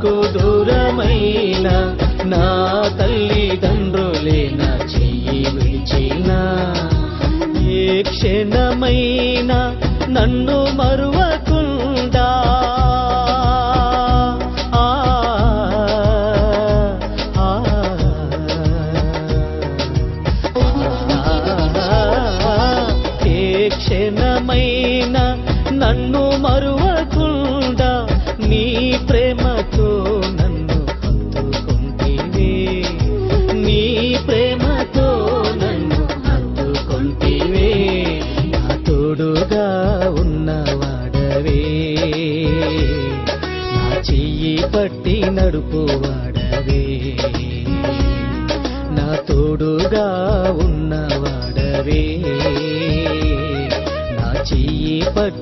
నాకు దూరమైన నా తల్లిదండ్రులే నా చెయ్యి విడిచినా, ఏ క్షణమైనా నన్ను మరువకుండా క్షణమైన నన్ను మరువకుండా నీ ప్రేమతో నన్ను హత్తుకొంటివే, నీ ప్రేమతో నన్ను హత్తుకొంటివే. నా తోడుగా ఉన్నవాడవే, నా చెయ్యి పట్టి నడుపువాడవే, నా తోడుగా ఉన్నవాడవే, నా చెయ్యి పట్టి